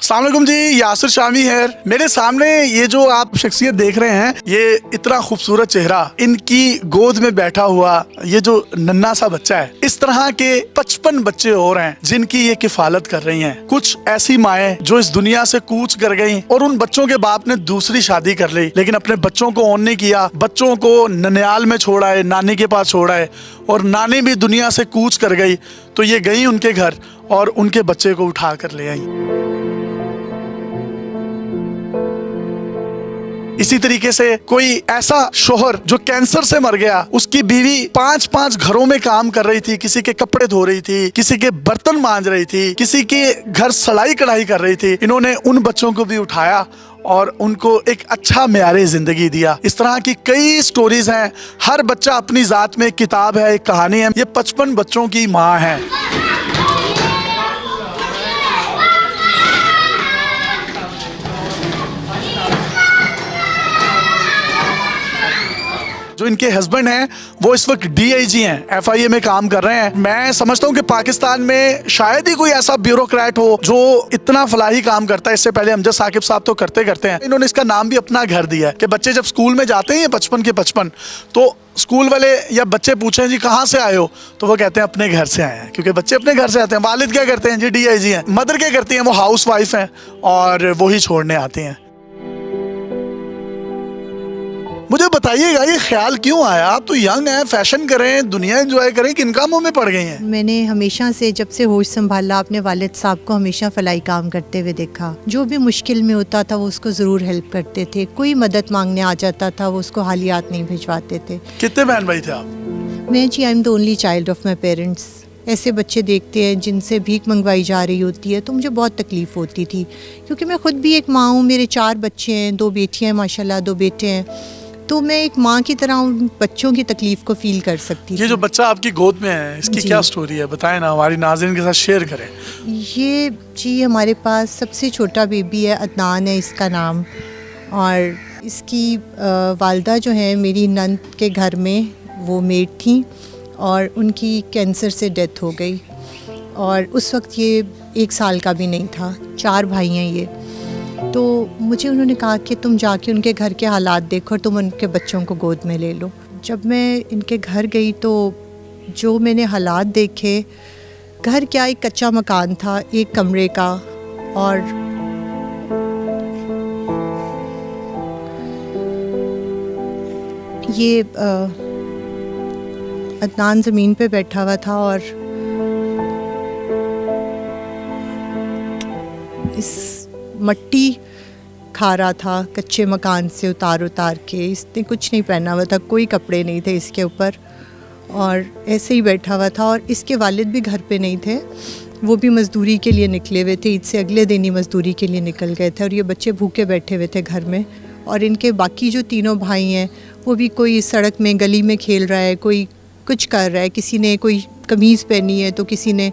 अस्सलाम वालेकुम जी, यासिर शामी है। मेरे सामने ये जो आप शख्सियत देख रहे हैं, ये इतना खूबसूरत चेहरा, इनकी गोद में बैठा हुआ ये जो नन्हा सा बच्चा है, इस तरह के 55 बच्चे और हैं जिनकी ये किफालत कर रही हैं। कुछ ऐसी माएँ जो इस दुनिया से कूच कर गई और उन बच्चों के बाप ने दूसरी शादी कर ली, लेकिन अपने बच्चों को ऑन नहीं किया, बच्चों को ननियाल में छोड़ा है, नानी के पास छोड़ा है, और नानी भी दुनिया से कूच कर गई तो ये गई उनके घर और उनके बच्चे को उठा कर ले आई। इसी तरीके से कोई ऐसा शोहर जो कैंसर से मर गया, उसकी बीवी 5-5 घरों में काम कर रही थी, किसी के कपड़े धो रही थी, किसी के बर्तन मांज रही थी, किसी के घर सिलाई कढ़ाई कर रही थी। इन्होंने उन बच्चों को भी उठाया और उनको एक अच्छा मेयारे जिंदगी दिया। इस तरह की कई स्टोरीज हैं। हर बच्चा अपनी जात में एक किताब है, एक कहानी है। ये 55 बच्चों की माँ है। जो इनके हस्बैंड हैं वो इस वक्त DIG हैं, FIA में काम कर रहे हैं। मैं समझता हूँ कि पाकिस्तान में शायद ही कोई ऐसा ब्यूरोक्रेट हो जो इतना फलाही काम करता है। इससे पहले अमजद साकिब साहब तो करते हैं। इन्होंने इसका नाम भी अपना घर दिया है कि बच्चे जब स्कूल में जाते हैं 55 के 55, तो स्कूल वाले या बच्चे पूछें जी कहाँ से आए हो, तो वो कहते हैं अपने घर से आए हैं, क्योंकि बच्चे अपने घर से आते हैं। वालिद क्या करते हैं जी, DIG हैं। मदर क्या करती हैं, वो हाउस वाइफ हैं और वही छोड़ने आती हैं। मुझे बताइएगा ये ख्याल क्यों आया? आप तो यंग हैं, फैशन करें, दुनिया एंजॉय करें, किन कामों में पड़ गई हैं? मैंने हमेशा से जब से होश संभाला अपने वालिद साहब को हमेशा फलाई काम करते हुए देखा। जो भी मुश्किल में होता था वो उसको ज़रूर हेल्प करते थे। कोई मदद मांगने आ जाता था वो उसको हालियात नहीं भिजवाते थे। कितने बहन भाई थे आप? मैं जी, I am the only child of my parents. ऐसे बच्चे देखते हैं जिनसे भीख मंगवाई जा रही होती है तो मुझे बहुत तकलीफ़ होती थी, क्योंकि मैं ख़ुद भी एक माँ हूँ। मेरे 4 बच्चे हैं, 2 बेटियाँ हैं माशाल्लाह, 2 बेटे हैं। तो मैं एक माँ की तरह उन बच्चों की तकलीफ़ को फील कर सकती थी। ये जो बच्चा आपकी गोद में है, इसकी क्या स्टोरी है, बताएं ना, हमारी नाज़रीन के साथ शेयर करें। ये जी हमारे पास सबसे छोटा बेबी है, अदनान है इसका नाम। और इसकी वालदा जो है मेरी नंद के घर में वो मेड थी और उनकी कैंसर से डेथ हो गई। और उस वक्त ये 1 साल का भी नहीं था। 4 भाई हैं ये। तो मुझे उन्होंने कहा कि तुम जाके उनके घर के हालात देखो और तुम उनके बच्चों को गोद में ले लो। जब मैं इनके घर गई तो जो मैंने हालात देखे, घर क्या, एक कच्चा मकान था 1 कमरे का, और ये अदनान ज़मीन पे बैठा हुआ था और इस मट्टी खा रहा था कच्चे मकान से उतार के। इसने कुछ नहीं पहना हुआ था, कोई कपड़े नहीं थे इसके ऊपर, और ऐसे ही बैठा हुआ था। और इसके वालिद भी घर पे नहीं थे, वो भी मज़दूरी के लिए निकले हुए थे। ईद से अगले दिन ही मज़दूरी के लिए निकल गए थे और ये बच्चे भूखे बैठे हुए थे घर में। और इनके बाकी जो 3 भाई हैं वो भी कोई सड़क में गली में खेल रहा है, कोई कुछ कर रहा है। किसी ने कोई कमीज़ पहनी है तो किसी ने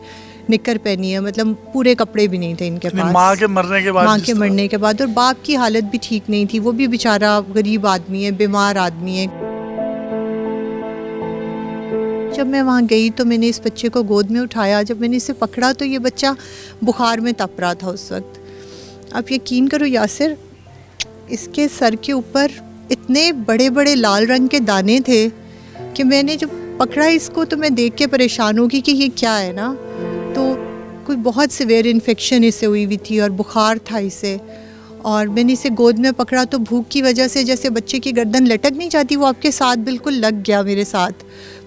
निकर पहनी है, मतलब पूरे कपड़े भी नहीं थे इनके पास। माँ के मरने के बाद और बाप की हालत भी ठीक नहीं थी। वो भी बेचारा गरीब आदमी है, बीमार आदमी है। जब मैं वहाँ गई तो मैंने इस बच्चे को गोद में उठाया। जब मैंने इसे पकड़ा तो ये बच्चा बुखार में तप रहा था उस वक्त। आप यकीन करो यासिर, इसके सर के ऊपर इतने बड़े बड़े लाल रंग के दाने थे कि मैंने जब पकड़ा इसको तो मैं देख के परेशान हो गई कि ये क्या है ना। तो कोई बहुत सीवियर इन्फेक्शन इसे हुई हुई थी और बुखार था इसे। और मैंने इसे गोद में पकड़ा तो भूख की वजह से जैसे बच्चे की गर्दन लटक नहीं जाती, वो आपके साथ बिल्कुल लग गया मेरे साथ।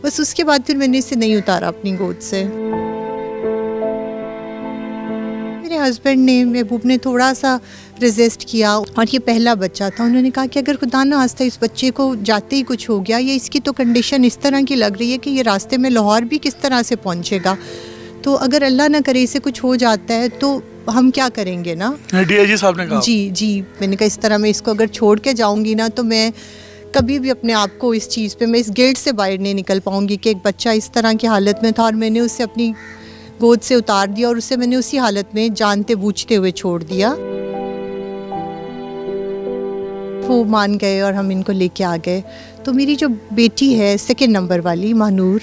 बस उसके बाद फिर मैंने इसे नहीं उतारा अपनी गोद से। मेरे हस्बैंड ने, महबूब ने थोड़ा सा रेजिस्ट किया और ये पहला बच्चा था। उन्होंने कहा कि अगर खुदा न खास्ता इस बच्चे को जाते ही कुछ हो गया, या इसकी तो कंडीशन इस तरह की लग रही है कि ये रास्ते में लाहौर भी किस तरह से पहुंचेगा, तो अगर अल्लाह ना करे इसे कुछ हो जाता है तो हम क्या करेंगे ना। DIG साहब ने कहा। जी मैंने कहा इस तरह मैं इसको अगर छोड़ के जाऊंगी ना तो मैं कभी भी अपने आप को इस चीज़ पे, मैं इस गिल्ट से बाहर नहीं निकल पाऊंगी कि एक बच्चा इस तरह की हालत में था और मैंने उसे अपनी गोद से उतार दिया और उसे मैंने उसी हालत में जानते बूझते हुए छोड़ दिया। वो मान गए और हम इनको लेके आ गए। तो मेरी जो बेटी है 2nd नंबर वाली, मानूर,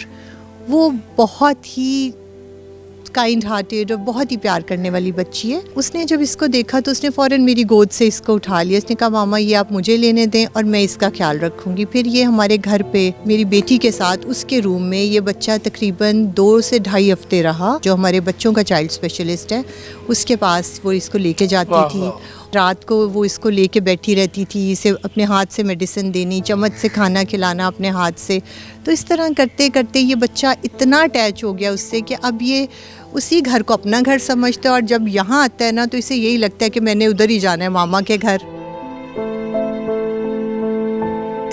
वो बहुत ही काइंड हार्टेड और बहुत ही प्यार करने वाली बच्ची है। उसने जब इसको देखा तो उसने फ़ौरन मेरी गोद से इसको उठा लिया। इसने कहा मामा ये आप मुझे लेने दें और मैं इसका ख्याल रखूँगी। फिर ये हमारे घर पे मेरी बेटी के साथ उसके रूम में ये बच्चा तकरीबन 2 से ढाई हफ्ते रहा। जो हमारे बच्चों का चाइल्ड स्पेशलिस्ट है उसके पास वो इसको लेके जाती थी। रात को वो इसको लेके बैठी रहती थी, इसे अपने हाथ से मेडिसिन देनी, चम्मच से खाना खिलाना अपने हाथ से। तो इस तरह करते करते ये बच्चा इतना अटैच हो गया उससे कि अब ये उसी घर को अपना घर समझता है और जब यहाँ आता है ना तो इसे यही लगता है कि मैंने उधर ही जाना है, मामा के घर।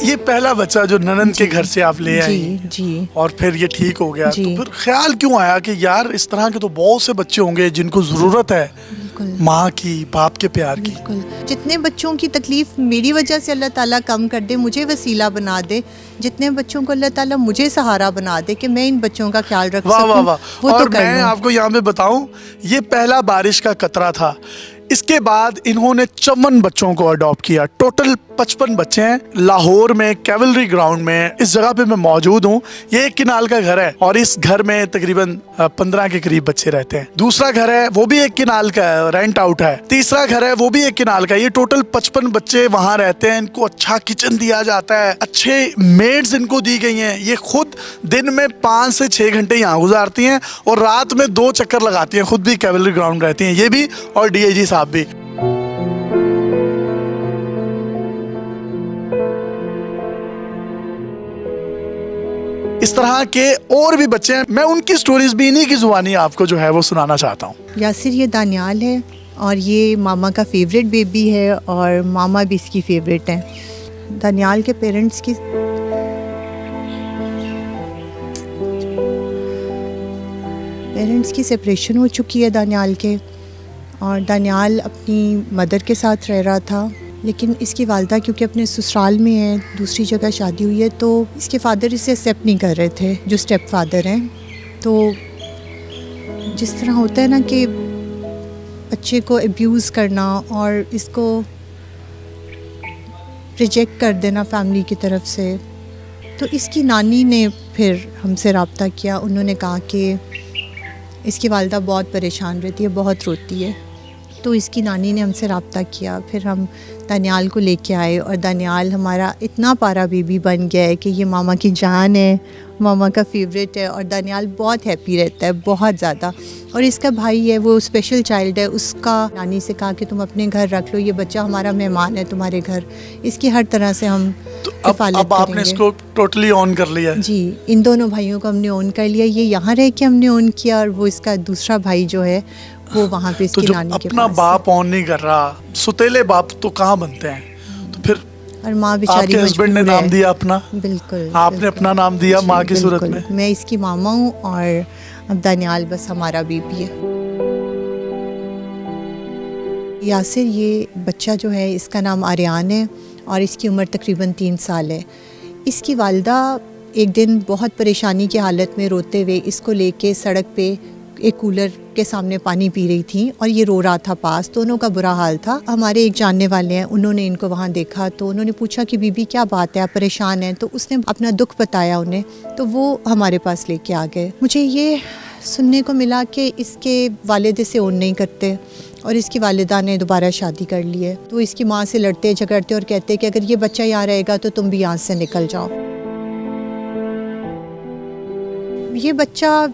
ये पहला बच्चा जो ननद के घर से आप ले आई जी और फिर ये ठीक हो गया, जी। तो फिर ख्याल क्यों आया कि यार इस तरह के तो बहुत से बच्चे होंगे जिनको ज़रूरत है माँ की, बाप के प्यार की। बिल्कुल, जितने बच्चों की तकलीफ मेरी वजह से अल्लाह ताला कम कर दे, मुझे वसीला बना दे, जितने बच्चों को अल्लाह ताला मुझे सहारा बना दे कि मैं इन बच्चों का ख्याल रख वाह सकूं, वाह वाह। वो और तो कर मैं लूं। आपको यहाँ पे बताऊं, ये पहला बारिश का कतरा था। इसके बाद इन्होंने 54 बच्चों को अडॉप्ट किया। टोटल 55 बच्चे हैं। लाहौर में कैवलरी ग्राउंड में इस जगह पे मैं मौजूद हूँ। ये एक किनाल का घर है और इस घर में तकरीबन 15 के करीब बच्चे रहते हैं। दूसरा घर है वो भी एक किनाल का है, रेंट आउट है। तीसरा घर है वो भी एक किनाल का है। ये टोटल 55 बच्चे वहाँ रहते हैं। इनको अच्छा किचन दिया जाता है, अच्छे मेड्स इनको दी गई हैं। ये खुद दिन में 5 से 6 घंटे यहाँ गुजारती हैं और रात में 2 चक्कर लगाती हैं। खुद भी कैवलरी ग्राउंड रहती हैं ये भी और डीआईजी साहब भी। इस तरह के और भी बच्चे हैं। मैं उनकी स्टोरीज भी इन्हीं की जुबानी आपको जो है वो सुनाना चाहता हूँ। यासिर ये दानियाल है और ये मामा का फेवरेट बेबी है और मामा भी इसकी फेवरेट है। दानियाल के पेरेंट्स की सेपरेशन हो चुकी है दानियाल के, और दानियाल अपनी मदर के साथ रह रहा था। लेकिन इसकी वालदा क्योंकि अपने ससुराल में है, दूसरी जगह शादी हुई है, तो इसके फादर इसे एक्सेप्ट नहीं कर रहे थे जो स्टेप फादर हैं। तो जिस तरह होता है ना कि बच्चे को अब्यूज़ करना और इसको रिजेक्ट कर देना फैमिली की तरफ से, तो इसकी नानी ने फिर हमसे रब्ता किया। उन्होंने कहा कि इसकी वालदा बहुत परेशान रहती है, बहुत रोती है। तो इसकी नानी ने हमसे रब्ता किया। फिर हम दानियाल को लेके आए और दानियाल हमारा इतना प्यारा बेबी बन गया है कि ये मामा की जान है, मामा का फेवरेट है। और दानियाल बहुत हैप्पी रहता है, बहुत ज़्यादा। और इसका भाई है वो स्पेशल चाइल्ड है, उसका नानी से कहा कि तुम अपने घर रख लो, ये बच्चा हमारा मेहमान है तुम्हारे घर, इसकी हर तरह से हम अब आपने इसको टोटली ऑन कर लिया है? जी, इन दोनों भाइयों को हमने ऑन कर लिया। ये यहाँ रह के हमने ऑन किया और वो इसका दूसरा भाई जो है वो वहाँ पे इसकी नानी के पास। अपना बाप ऑन नहीं कर रहा, सुतेले बाप तो कहाँ बनते हैं? तो फिर और माँ बेचारी आपके हस्बैंड ने नाम दिया अपना? बिल्कुल, आपने अपना नाम दिया माँ की सूरत में? मैं इसकी मामा हूँ और अब दानियाल बस हमारा बेबी है। यासिर ये बच्चा जो है इसका नाम आर्यान है और इसकी उम्र तकरीबन 3 साल है। इसकी वालदा एक दिन बहुत परेशानी की हालत में रोते हुए इसको लेके सड़क पे एक कूलर के सामने पानी पी रही थी और ये रो रहा था पास। दोनों का बुरा हाल था। हमारे एक जानने वाले हैं, उन्होंने इनको वहाँ देखा तो उन्होंने पूछा कि बीबी क्या बात है, आप परेशान हैं? तो उसने अपना दुख बताया उन्हें, तो वो हमारे पास लेके आ गए। मुझे ये सुनने को मिला कि इसके वालिद इसे ओन नहीं करते और इसकी वालिदा ने दोबारा शादी कर ली है। तो इसकी माँ से लड़ते झगड़ते और कहते कि अगर ये बच्चा यहाँ रहेगा तो तुम भी यहाँ से निकल जाओ। ये बच्चा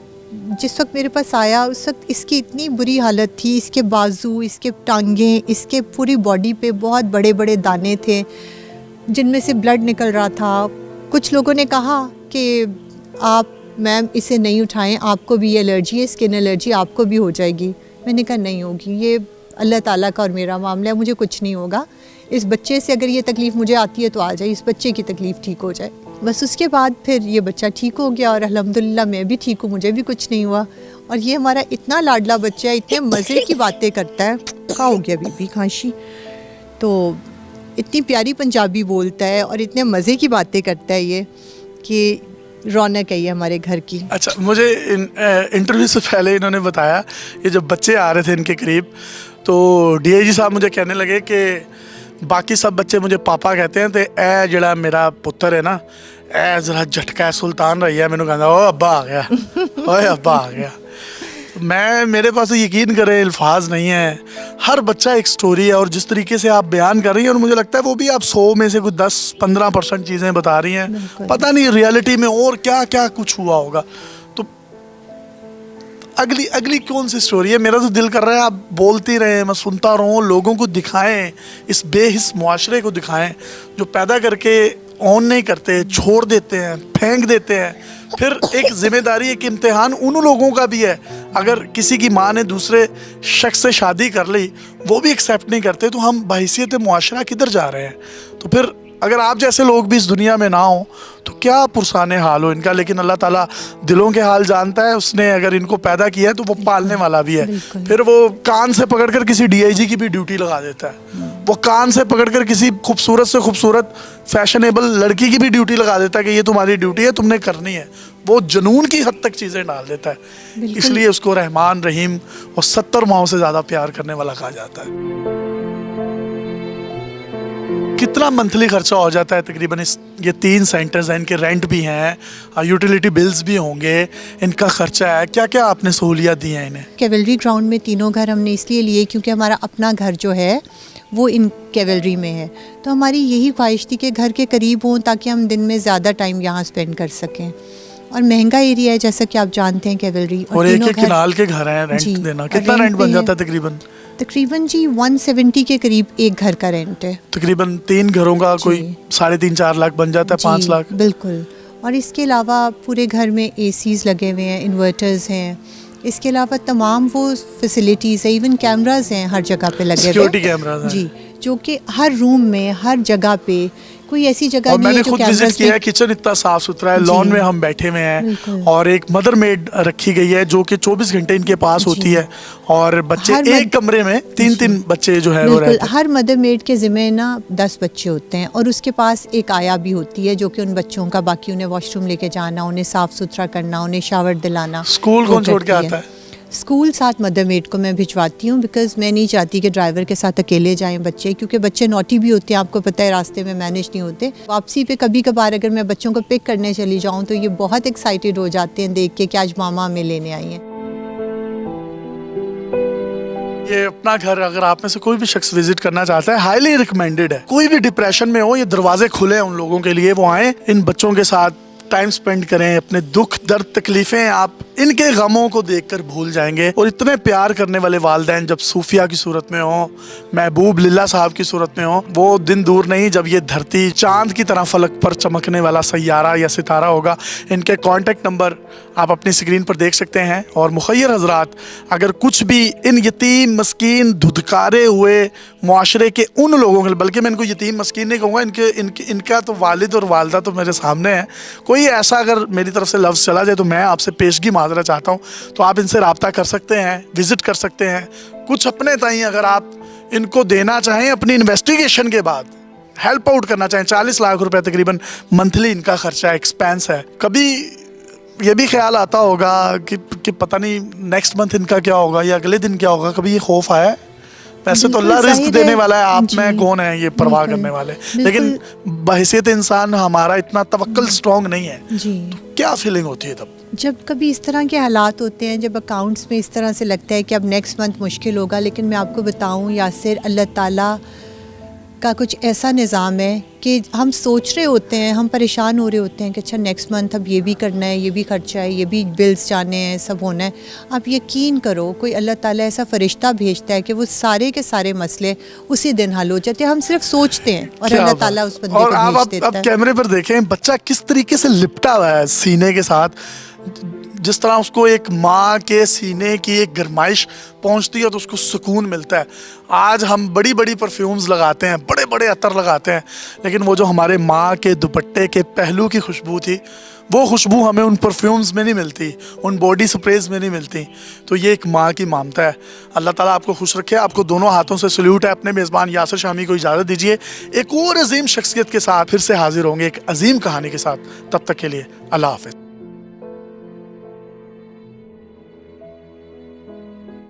जिस वक्त मेरे पास आया उस वक्त इसकी इतनी बुरी हालत थी, इसके बाजू, इसके टांगें, इसके पूरी बॉडी पे बहुत बड़े बड़े दाने थे जिनमें से ब्लड निकल रहा था। कुछ लोगों ने कहा कि आप मैम इसे नहीं उठाएं, आपको भी ये एलर्जी है, स्किन एलर्जी आपको भी हो जाएगी। मैंने कहा नहीं होगी, ये अल्लाह ताला का और मेरा मामला है, मुझे कुछ नहीं होगा। इस बच्चे से अगर ये तकलीफ़ मुझे आती है तो आ जाए, इस बच्चे की तकलीफ़ ठीक हो जाए। बस उसके बाद फिर ये बच्चा ठीक हो गया और अल्हम्दुलिल्लाह मैं भी ठीक हूँ, मुझे भी कुछ नहीं हुआ। और ये हमारा इतना लाडला बच्चा है, इतने मज़े की बातें करता है। क्या हो गया बीबी, खांसी? तो इतनी प्यारी पंजाबी बोलता है और इतने मज़े की बातें करता है ये कि रौनक है ये हमारे घर की। अच्छा, मुझे इंटरव्यू से पहले इन्होंने बताया कि जब बच्चे आ रहे थे इनके करीब तो डीआईजी साहब मुझे कहने लगे कि बाकी सब बच्चे मुझे पापा कहते हैं, तो ए जड़ा मेरा पुत्र है ना, ए जरा झटका सुल्तान रही है, मैंने कहना ओ अब्बा आ गया, ओए अब्बा आ गया। میں میرے پاس یقین کریں الفاظ نہیں ہے. ہر بچہ ایک سٹوری ہے, اور جس طریقے سے آپ بیان کر رہی ہیں, اور مجھے لگتا ہے وہ بھی آپ 100 میں سے کچھ 10-15% چیزیں بتا رہی ہیں, پتہ نہیں ریالٹی میں اور کیا کیا کچھ ہوا ہوگا. تو اگلی کون سی سٹوری ہے؟ میرا تو دل کر رہا ہے آپ بولتی رہیں, میں سنتا رہوں, لوگوں کو دکھائیں, اس بے حس معاشرے کو دکھائیں جو پیدا کر کے آن نہیں کرتے, چھوڑ دیتے ہیں, پھینک دیتے ہیں. پھر ایک ذمہ داری, ایک امتحان ان لوگوں کا بھی ہے. اگر کسی کی ماں نے دوسرے شخص سے شادی کر لی, وہ بھی ایکسیپٹ نہیں کرتے, تو ہم بحیثیت معاشرہ کدھر جا رہے ہیں؟ تو پھر اگر آپ جیسے لوگ بھی اس دنیا میں نہ ہوں تو کیا پرسان حال ہو ان کا. لیکن اللہ تعالیٰ دلوں کے حال جانتا ہے, اس نے اگر ان کو پیدا کیا ہے تو وہ پالنے والا بھی ہے. پھر وہ کان سے پکڑ کر کسی DIG کی بھی ڈیوٹی لگا دیتا ہے, وہ کان سے پکڑ کر کسی خوبصورت سے خوبصورت فیشنیبل لڑکی کی بھی ڈیوٹی لگا دیتا ہے کہ یہ تمہاری ڈیوٹی ہے, تم نے کرنی ہے. وہ جنون کی حد تک چیزیں ڈال دیتا ہے. اس لیے اس کو رحمان رحیم اور 70 ماؤں سے زیادہ پیار کرنے والا کہا جاتا ہے. کتنا منتھلی خرچہ ہو جاتا ہے تقریباً؟ یہ 3 سینٹرز ہیں, ان کے رینٹ بھی ہیں, یوٹیلیٹی بلز بھی ہوں گے, ان کا خرچہ ہے, کیا کیا آپ نے سہولیات دی ہیں انہیں؟ کیولری گراؤنڈ میں تینوں گھر ہم نے اس لیے لیے کیونکہ ہمارا اپنا گھر جو ہے وہ ان کیولری میں ہے, تو ہماری یہی خواہش تھی کہ گھر کے قریب ہوں تاکہ ہم دن میں زیادہ ٹائم یہاں اسپینڈ کر سکیں. اور مہنگا ایریا ہے جیسا کہ آپ جانتے ہیں کیولری, اور ایک کنال کے گھر ہیں, رینٹ دینا کتنا رینٹ بن جاتا ہے تقریباً جی 170 کے قریب ایک گھر کا رینٹ ہے. تقریباً 3 گھروں کا کوئی 3.5-4 لاکھ بن جاتا ہے, 5 لاکھ. بالکل. اور اس کے علاوہ پورے گھر میں ACs لگے ہوئے ہیں, انورٹرز ہیں, اس کے علاوہ تمام وہ فیسلٹیز ہیں, ایون کیمراز ہیں ہر جگہ پہ لگے ہوئے, سیکیورٹی کیمراز ہیں جی, جو کہ ہر روم میں ہر جگہ پہ کوئی ایسی جگہ اور نہیں ہے جو میں نے خود وزٹ کیا ہے, کچن اتنا صاف ستھرا ہے, لان میں ہم بیٹھے ہوئے ہیں, اور ایک مدر میڈ رکھی گئی ہے جو کہ 24 گھنٹے ان کے پاس ہوتی ہے, اور بچے ایک کمرے میں 3 بچے جو ہے وہ رہتے ہیں. ہر مدر میڈ کے ذمہ نا 10 بچے ہوتے ہیں, اور اس کے پاس ایک آیا بھی ہوتی ہے جو کہ ان بچوں کا باقی انہیں واش روم لے کے جانا, انہیں صاف ستھرا کرنا, انہیں شاور دلانا. اسکول کون چھوڑ کے آتا ہے؟ اسکول ساتھ مدر میڈ کو میں بھجواتی ہوں, بیکاز میں نہیں چاہتی کہ ڈرائیور کے ساتھ اکیلے جائیں بچے, کیونکہ بچے نوٹی بھی ہوتے ہیں, آپ کو پتہ ہے راستے میں مینیج نہیں ہوتے. واپسی پہ کبھی کبھار اگر میں بچوں کو پک کرنے چلی جاؤں تو یہ بہت ایکسائٹیڈ ہو جاتے ہیں دیکھ کے کہ آج ماما ہمیں لینے آئی ہیں. یہ اپنا گھر اگر آپ میں سے کوئی بھی شخص وزٹ کرنا چاہتا ہے, ہائیلی ریکمینڈیڈ ہے. کوئی بھی ڈپریشن میں ہو, یہ دروازے کھلے ہیں ان لوگوں کے لیے, وہ آئیں, ان بچوں کے ساتھ ٹائم سپینڈ کریں, اپنے دکھ درد تکلیفیں آپ ان کے غموں کو دیکھ کر بھول جائیں گے. اور اتنے پیار کرنے والے والدین جب صوفیہ کی صورت میں ہوں, محبوب للہ صاحب کی صورت میں ہوں, وہ دن دور نہیں جب یہ دھرتی چاند کی طرح فلک پر چمکنے والا سیارہ یا ستارہ ہوگا. ان کے کانٹیکٹ نمبر آپ اپنی اسکرین پر دیکھ سکتے ہیں. اور مخیر حضرات, اگر کچھ بھی ان یتیم مسکین دھدکارے ہوئے معاشرے کے ان لوگوں کے, بلکہ میں ان کو یتیم مسکین نہیں کہوں گا, ان کا تو والد اور والدہ تو میرے سامنے ہیں, کوئی ایسا اگر میری طرف سے لفظ چلا جائے تو میں آپ سے پیشگی معذرت چاہتا ہوں. تو آپ ان سے رابطہ کر سکتے ہیں, وزٹ کر سکتے ہیں. کچھ اپنے تائیں اگر آپ ان کو دینا چاہیں, اپنی انویسٹیگیشن کے بعد ہیلپ آؤٹ کرنا چاہیں, 40 لاکھ روپے تقریباً منتھلی ان کا خرچہ ایکسپینس ہے. کبھی یہ بھی خیال آتا ہوگا کہ پتہ نہیں نیکسٹ منتھ ان کا کیا ہوگا یا اگلے دن کیا ہوگا, کبھی یہ خوف آیا ہے؟ ویسے تو اللہ رزق دینے والا ہے, آپ میں کون ہے یہ پرواہ کرنے والے, لیکن بحیثیت انسان ہمارا اتنا توکل سٹرونگ نہیں ہے. تو کیا فیلنگ ہوتی ہے تب جب کبھی اس طرح کے حالات ہوتے ہیں, جب اکاؤنٹس میں اس طرح سے لگتا ہے کہ اب نیکسٹ منتھ مشکل ہوگا؟ لیکن میں آپ کو بتاؤں یاسر, اللہ تعالیٰ کا کچھ ایسا نظام ہے کہ ہم سوچ رہے ہوتے ہیں, ہم پریشان ہو رہے ہوتے ہیں کہ اچھا نیکسٹ منتھ اب یہ بھی کرنا ہے, یہ بھی خرچہ ہے, یہ بھی بلز جانے ہیں, سب ہونا ہے. آپ یقین کرو کوئی اللہ تعالیٰ ایسا فرشتہ بھیجتا ہے کہ وہ سارے کے سارے مسئلے اسی دن حل ہو جاتے ہیں. ہم صرف سوچتے ہیں اور اللہ تعالیٰ اس بندے کو بھیج دیتا ہے. اب کیمرے پر دیکھیں بچہ کس طریقے سے لپٹا ہوا ہے سینے کے ساتھ, جس طرح اس کو ایک ماں کے سینے کی ایک گرمائش پہنچتی ہے تو اس کو سکون ملتا ہے. آج ہم بڑی بڑی پرفیومز لگاتے ہیں, بڑے بڑے عطر لگاتے ہیں, لیکن وہ جو ہمارے ماں کے دوپٹے کے پہلو کی خوشبو تھی, وہ خوشبو ہمیں ان پرفیومز میں نہیں ملتی, ان باڈی سپریز میں نہیں ملتی. تو یہ ایک ماں کی ممتا ہے. اللہ تعالیٰ آپ کو خوش رکھے. آپ کو دونوں ہاتھوں سے سلیوٹ ہے. اپنے میزبان یاسر شامی کو اجازت دیجیے, ایک اور عظیم شخصیت کے ساتھ پھر سے حاضر ہوں گے ایک عظیم کہانی کے ساتھ. تب تک کے لیے اللہ حافظ.